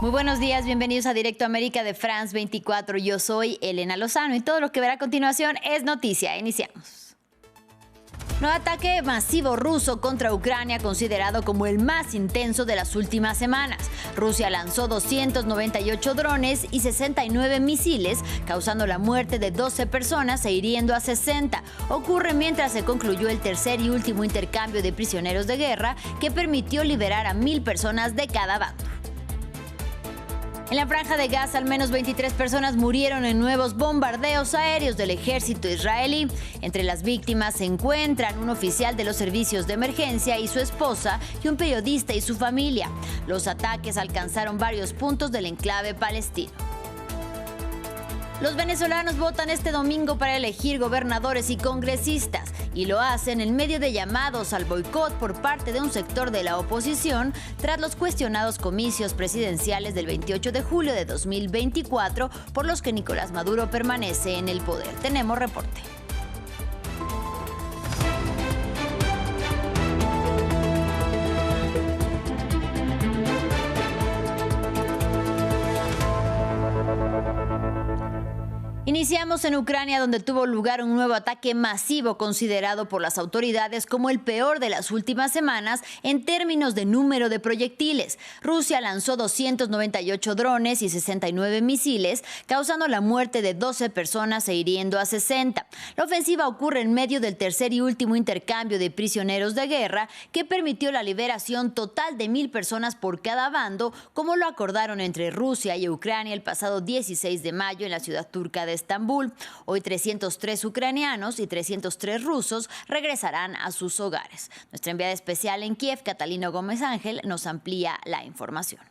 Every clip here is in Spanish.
Muy buenos días, bienvenidos a Directo América de France 24. Yo soy Elena Lozano y todo lo que verá a continuación es noticia. Iniciamos. Nuevo ataque masivo ruso contra Ucrania considerado como el más intenso de las últimas semanas. Rusia lanzó 298 drones y 69 misiles, causando la muerte de 12 personas e hiriendo a 60. Ocurre mientras se concluyó el tercer y último intercambio de prisioneros de guerra que permitió liberar a 1,000 personas de cada bando. En la Franja de Gaza, al menos 23 personas murieron en nuevos bombardeos aéreos del ejército israelí. Entre las víctimas se encuentran un oficial de los servicios de emergencia y su esposa, y un periodista y su familia. Los ataques alcanzaron varios puntos del enclave palestino. Los venezolanos votan este domingo para elegir gobernadores y congresistas y lo hacen en medio de llamados al boicot por parte de un sector de la oposición tras los cuestionados comicios presidenciales del 28 de julio de 2024 por los que Nicolás Maduro permanece en el poder. Tenemos reporte. Iniciamos en Ucrania, donde tuvo lugar un nuevo ataque masivo considerado por las autoridades como el peor de las últimas semanas en términos de número de proyectiles. Rusia lanzó 298 drones y 69 misiles, causando la muerte de 12 personas e hiriendo a 60. La ofensiva ocurre en medio del tercer y último intercambio de prisioneros de guerra que permitió la liberación total de 1,000 personas por cada bando, como lo acordaron entre Rusia y Ucrania el pasado 16 de mayo en la ciudad turca de Estambul. Hoy 303 ucranianos y 303 rusos regresarán a sus hogares. Nuestra enviada especial en Kiev, Catalina Gómez Ángel, nos amplía la información.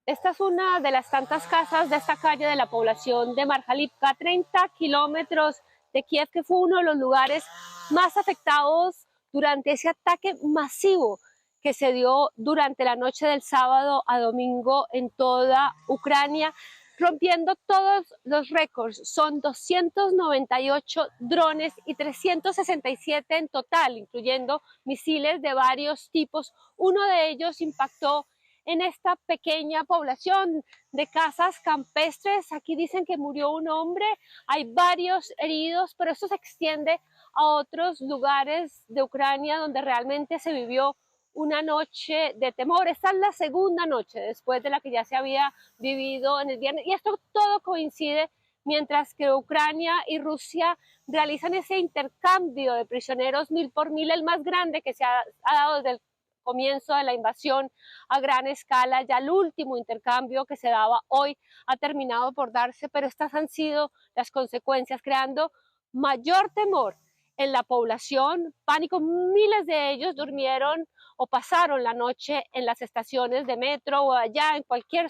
Esta es una de las tantas casas de esta calle de la población de Marjalivka, 30 kilómetros de Kiev, que fue uno de los lugares más afectados durante ese ataque masivo que se dio durante la noche del sábado a domingo en toda Ucrania, rompiendo todos los récords. Son 298 drones y 367 en total, incluyendo misiles de varios tipos. Uno de ellos impactó en esta pequeña población de casas campestres. Aquí dicen que murió un hombre, hay varios heridos, pero esto se extiende a otros lugares de Ucrania donde realmente se vivió una noche de temor. Esta es la segunda noche después de la que ya se había vivido en el viernes, y esto todo coincide mientras que Ucrania y Rusia realizan ese intercambio de prisioneros 1,000 por 1,000, el más grande que se ha dado desde el comienzo de la invasión a gran escala. Ya el último intercambio que se daba hoy ha terminado por darse, pero estas han sido las consecuencias, creando mayor temor en la población, pánico. Miles de ellos durmieron o pasaron la noche en las estaciones de metro o allá en cualquier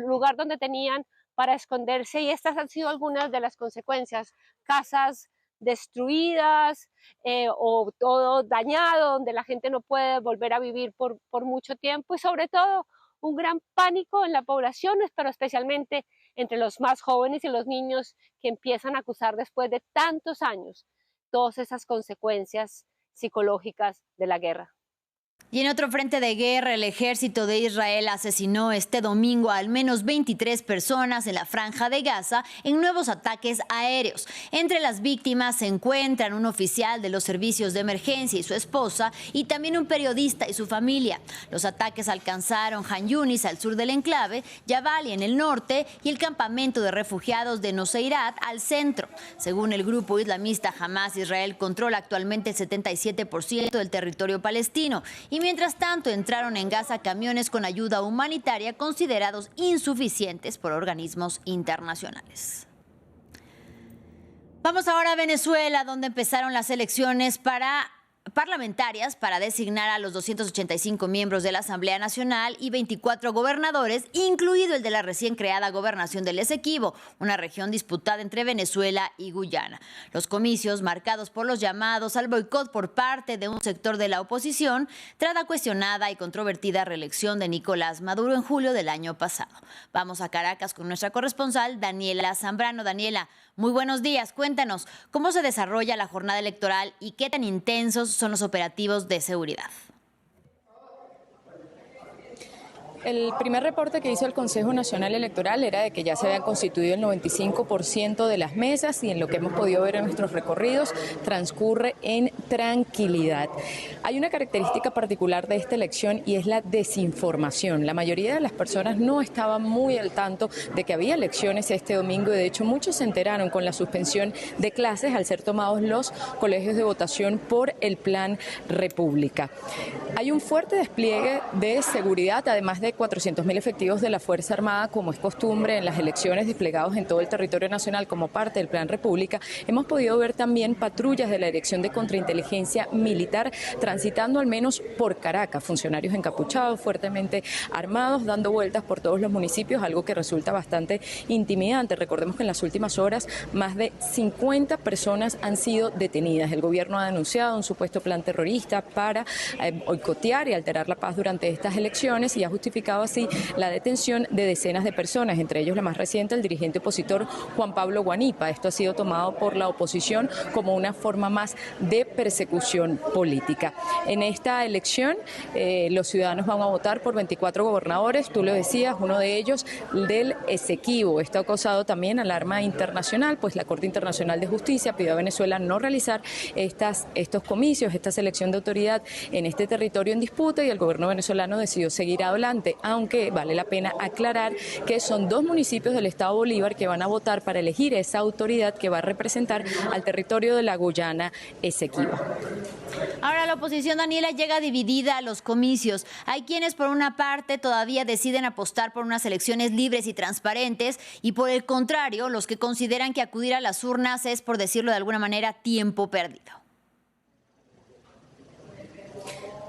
lugar donde tenían para esconderse, y estas han sido algunas de las consecuencias: casas destruidas o todo dañado, donde la gente no puede volver a vivir por mucho tiempo, y sobre todo un gran pánico en la población, pero especialmente entre los más jóvenes y los niños, que empiezan a acusar después de tantos años todas esas consecuencias psicológicas de la guerra. Y en otro frente de guerra, el ejército de Israel asesinó este domingo a al menos 23 personas en la Franja de Gaza en nuevos ataques aéreos. Entre las víctimas se encuentran un oficial de los servicios de emergencia y su esposa, y también un periodista y su familia. Los ataques alcanzaron Han Yunis al sur del enclave, Yavali en el norte y el campamento de refugiados de Nuseirat al centro. Según el grupo islamista Hamas, Israel controla actualmente el 77% del territorio palestino. Y mientras tanto, entraron en Gaza camiones con ayuda humanitaria considerados insuficientes por organismos internacionales. Vamos ahora a Venezuela, donde empezaron las elecciones parlamentarias para designar a los 285 miembros de la Asamblea Nacional y 24 gobernadores, incluido el de la recién creada gobernación del Esequibo, una región disputada entre Venezuela y Guyana. Los comicios, marcados por los llamados al boicot por parte de un sector de la oposición, tras la cuestionada y controvertida reelección de Nicolás Maduro en julio del año pasado. Vamos a Caracas con nuestra corresponsal Daniela Zambrano. Daniela, muy buenos días. Cuéntanos, ¿cómo se desarrolla la jornada electoral y qué tan intensos son los operativos de seguridad? El primer reporte que hizo el Consejo Nacional Electoral era de que ya se habían constituido el 95% de las mesas y en lo que hemos podido ver en nuestros recorridos transcurre en tranquilidad. Hay una característica particular de esta elección y es la desinformación. La mayoría de las personas no estaban muy al tanto de que había elecciones este domingo y de hecho muchos se enteraron con la suspensión de clases al ser tomados los colegios de votación por el Plan República. Hay un fuerte despliegue de seguridad, además de 400.000 efectivos de la Fuerza Armada, como es costumbre en las elecciones desplegados en todo el territorio nacional como parte del Plan República. Hemos podido ver también patrullas de la Dirección de Contrainteligencia Militar transitando al menos por Caracas, funcionarios encapuchados, fuertemente armados, dando vueltas por todos los municipios, algo que resulta bastante intimidante. Recordemos que en las últimas horas más de 50 personas han sido detenidas. El gobierno ha denunciado un supuesto plan terrorista para boicotear y alterar la paz durante estas elecciones y ha justificado así la detención de decenas de personas, entre ellos la más reciente, el dirigente opositor Juan Pablo Guanipa. Esto ha sido tomado por la oposición como una forma más de persecución política. En esta elección los ciudadanos van a votar por 24 gobernadores, tú lo decías, uno de ellos del Esequibo. Esto ha causado también alarma internacional, pues la Corte Internacional de Justicia pidió a Venezuela no realizar estos comicios, esta selección de autoridad en este territorio en disputa y el gobierno venezolano decidió seguir adelante, aunque vale la pena aclarar que son 2 municipios del estado Bolívar que van a votar para elegir esa autoridad que va a representar al territorio de la Guyana Esequiba. Ahora la oposición, Daniela, llega dividida a los comicios. Hay quienes por una parte todavía deciden apostar por unas elecciones libres y transparentes y por el contrario, los que consideran que acudir a las urnas es, por decirlo de alguna manera, tiempo perdido.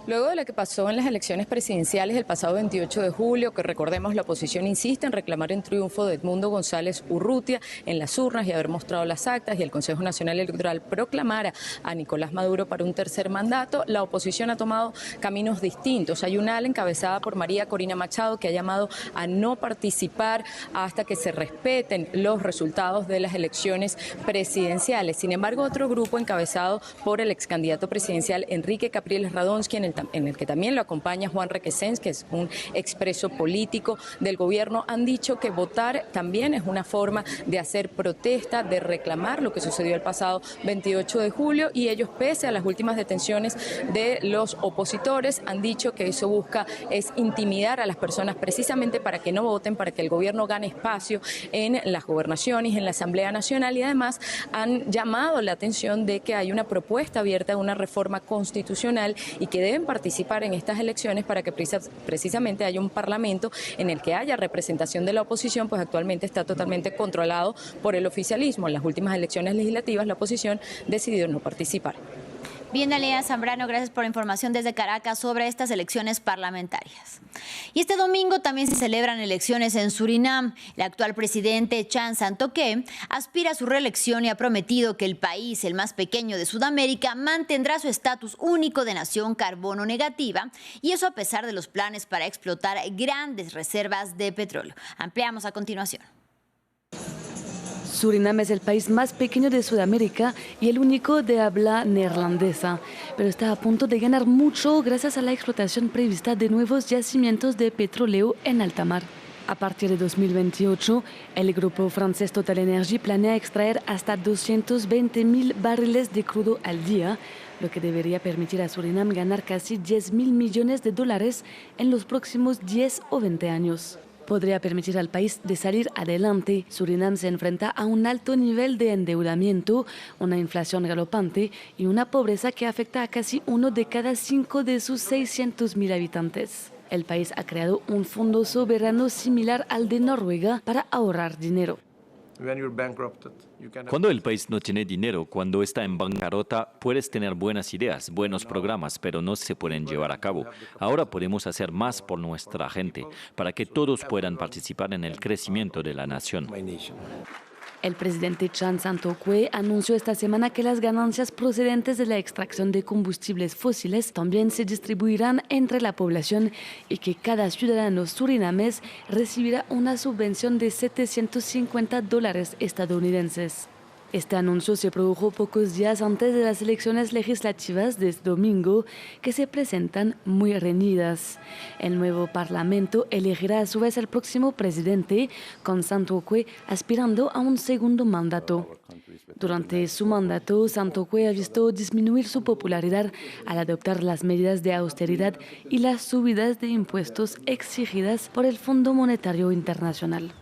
Luego de lo que pasó en las elecciones presidenciales el pasado 28 de julio, que recordemos la oposición insiste en reclamar el triunfo de Edmundo González Urrutia en las urnas y haber mostrado las actas y el Consejo Nacional Electoral proclamara a Nicolás Maduro para un tercer mandato, la oposición ha tomado caminos distintos. Hay una ala encabezada por María Corina Machado que ha llamado a no participar hasta que se respeten los resultados de las elecciones presidenciales. Sin embargo, otro grupo encabezado por el ex candidato presidencial Enrique Capriles Radonsky, en el que también lo acompaña Juan Requesens, que es un expreso político del gobierno, han dicho que votar también es una forma de hacer protesta, de reclamar lo que sucedió el pasado 28 de julio y ellos, pese a las últimas detenciones de los opositores, han dicho que eso busca es intimidar a las personas precisamente para que no voten, para que el gobierno gane espacio en las gobernaciones, en la Asamblea Nacional y además han llamado la atención de que hay una propuesta abierta de una reforma constitucional y que deben participar en estas elecciones para que precisamente haya un parlamento en el que haya representación de la oposición, pues actualmente está totalmente controlado por el oficialismo. En las últimas elecciones legislativas la oposición decidió no participar. Bien, Daniela Zambrano, gracias por la información desde Caracas sobre estas elecciones parlamentarias. Y este domingo también se celebran elecciones en Surinam. El actual presidente Chan Santoqué aspira a su reelección y ha prometido que el país, el más pequeño de Sudamérica, mantendrá su estatus único de nación carbono negativa, y eso a pesar de los planes para explotar grandes reservas de petróleo. Ampliamos a continuación. Surinam es el país más pequeño de Sudamérica y el único de habla neerlandesa, pero está a punto de ganar mucho gracias a la explotación prevista de nuevos yacimientos de petróleo en alta mar. A partir de 2028, el grupo francés Total Energy planea extraer hasta 220.000 barriles de crudo al día, lo que debería permitir a Surinam ganar casi $10.000 millones en los próximos 10 o 20 años. Podría permitir al país de salir adelante. Surinam se enfrenta a un alto nivel de endeudamiento, una inflación galopante y una pobreza que afecta a casi 1 de cada 5 de sus 600.000 habitantes. El país ha creado un fondo soberano similar al de Noruega para ahorrar dinero. Cuando el país no tiene dinero, cuando está en bancarrota, puedes tener buenas ideas, buenos programas, pero no se pueden llevar a cabo. Ahora podemos hacer más por nuestra gente, para que todos puedan participar en el crecimiento de la nación. El presidente Chan Santoqué anunció esta semana que las ganancias procedentes de la extracción de combustibles fósiles también se distribuirán entre la población y que cada ciudadano surinamés recibirá una subvención de $750 estadounidenses. Este anuncio se produjo pocos días antes de las elecciones legislativas de este domingo, que se presentan muy reñidas. El nuevo Parlamento elegirá a su vez el próximo presidente, con Santokwe aspirando a un segundo mandato. Durante su mandato, Santokwe ha visto disminuir su popularidad al adoptar las medidas de austeridad y las subidas de impuestos exigidas por el Fondo Monetario Internacional.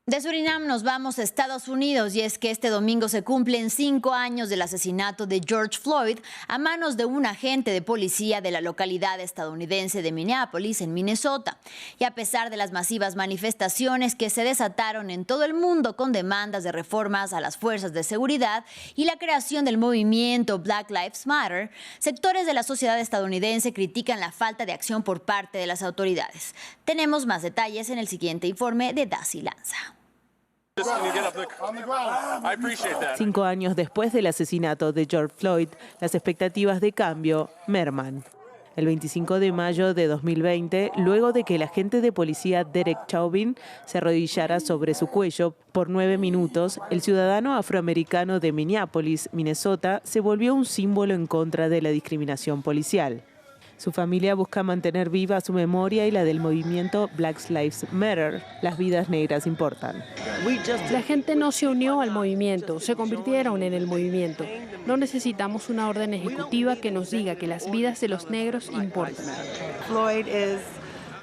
De Surinam nos vamos a Estados Unidos y es que este domingo se cumplen 5 años del asesinato de George Floyd a manos de un agente de policía de la localidad estadounidense de Minneapolis, en Minnesota. Y a pesar de las masivas manifestaciones que se desataron en todo el mundo con demandas de reformas a las fuerzas de seguridad y la creación del movimiento Black Lives Matter, sectores de la sociedad estadounidense critican la falta de acción por parte de las autoridades. Tenemos más detalles en el siguiente informe de Daisy Lanza. 5 años después del asesinato de George Floyd, las expectativas de cambio merman. El 25 de mayo de 2020, luego de que el agente de policía Derek Chauvin se arrodillara sobre su cuello por 9 minutos, el ciudadano afroamericano de Minneapolis, Minnesota, se volvió un símbolo en contra de la discriminación policial. Su familia busca mantener viva su memoria y la del movimiento Black Lives Matter. Las vidas negras importan. La gente no se unió al movimiento, se convirtieron en el movimiento. No necesitamos una orden ejecutiva que nos diga que las vidas de los negros importan.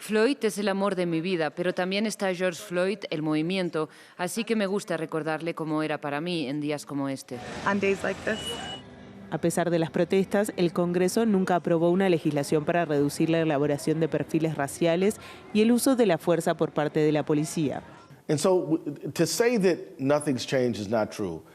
Floyd es el amor de mi vida, pero también está George Floyd, el movimiento, así que me gusta recordarle cómo era para mí en días como este. A pesar de las protestas, el Congreso nunca aprobó una legislación para reducir la elaboración de perfiles raciales y el uso de la fuerza por parte de la policía.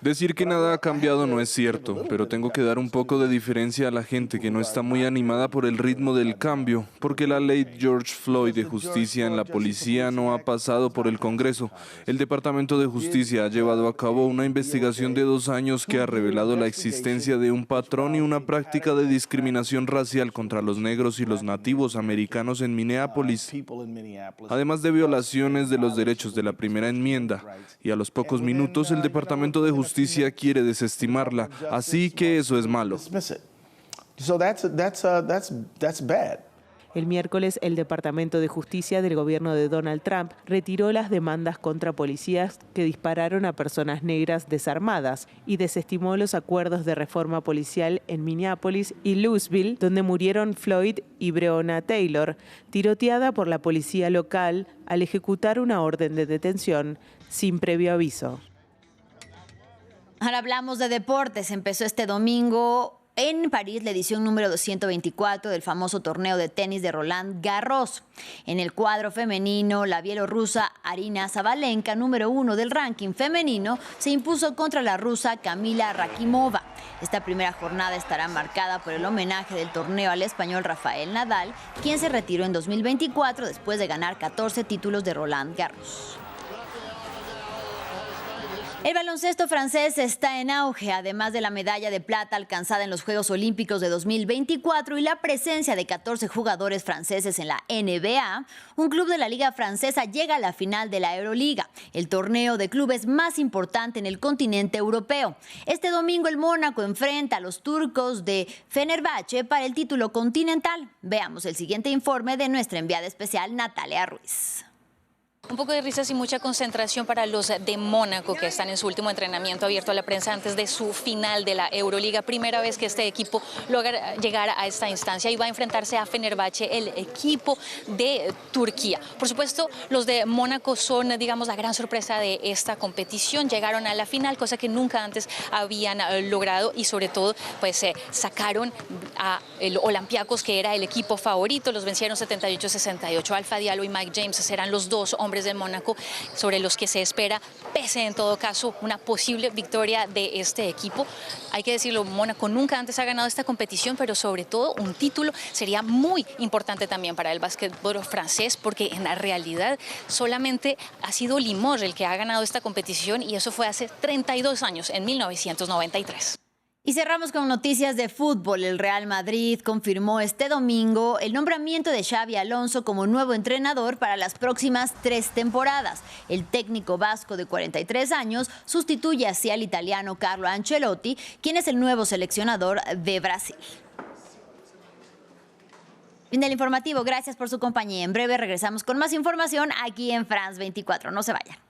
Decir que nada ha cambiado no es cierto, pero tengo que dar un poco de diferencia a la gente que no está muy animada por el ritmo del cambio, porque la ley George Floyd de justicia en la policía no ha pasado por el Congreso. El Departamento de Justicia ha llevado a cabo una investigación de 2 años que ha revelado la existencia de un patrón y una práctica de discriminación racial contra los negros y los nativos americanos en Minneapolis, además de violaciones de los derechos de la primera enmienda, y a los pocos minutos el Departamento de Justicia quiere desestimarla, así que eso es malo. El miércoles, el Departamento de Justicia del gobierno de Donald Trump retiró las demandas contra policías que dispararon a personas negras desarmadas y desestimó los acuerdos de reforma policial en Minneapolis y Louisville, donde murieron Floyd y Breonna Taylor, tiroteada por la policía local al ejecutar una orden de detención sin previo aviso. Ahora hablamos de deportes. Empezó este domingo en París la edición número 224 del famoso torneo de tenis de Roland Garros. En el cuadro femenino, la bielorrusa Arina Sabalenka, número 1 del ranking femenino, se impuso contra la rusa Kamila Rakimova. Esta primera jornada estará marcada por el homenaje del torneo al español Rafael Nadal, quien se retiró en 2024 después de ganar 14 títulos de Roland Garros. El baloncesto francés está en auge, además de la medalla de plata alcanzada en los Juegos Olímpicos de 2024 y la presencia de 14 jugadores franceses en la NBA. Un club de la Liga Francesa llega a la final de la Euroliga, el torneo de clubes más importante en el continente europeo. Este domingo el Mónaco enfrenta a los turcos de Fenerbahce para el título continental. Veamos el siguiente informe de nuestra enviada especial Natalia Ruiz. Un poco de risas y mucha concentración para los de Mónaco, que están en su último entrenamiento abierto a la prensa antes de su final de la Euroliga. Primera vez que este equipo logra llegar a esta instancia y va a enfrentarse a Fenerbahce, el equipo de Turquía. Por supuesto, los de Mónaco son, digamos, la gran sorpresa de esta competición. Llegaron a la final, cosa que nunca antes habían logrado, y sobre todo, pues sacaron a el Olympiacos, que era el equipo favorito. Los vencieron 78-68. Alpha Diallo y Mike James serán los dos hombres de Mónaco sobre los que se espera, pese en todo caso, una posible victoria de este equipo. Hay que decirlo, Mónaco nunca antes ha ganado esta competición, pero sobre todo un título sería muy importante también para el básquetbol francés, porque en la realidad solamente ha sido Limoges el que ha ganado esta competición, y eso fue hace 32 años, en 1993. Y cerramos con noticias de fútbol. El Real Madrid confirmó este domingo el nombramiento de Xabi Alonso como nuevo entrenador para las próximas 3 temporadas. El técnico vasco de 43 años sustituye así al italiano Carlo Ancelotti, quien es el nuevo seleccionador de Brasil. Fin del informativo, gracias por su compañía. En breve regresamos con más información aquí en France 24. No se vayan.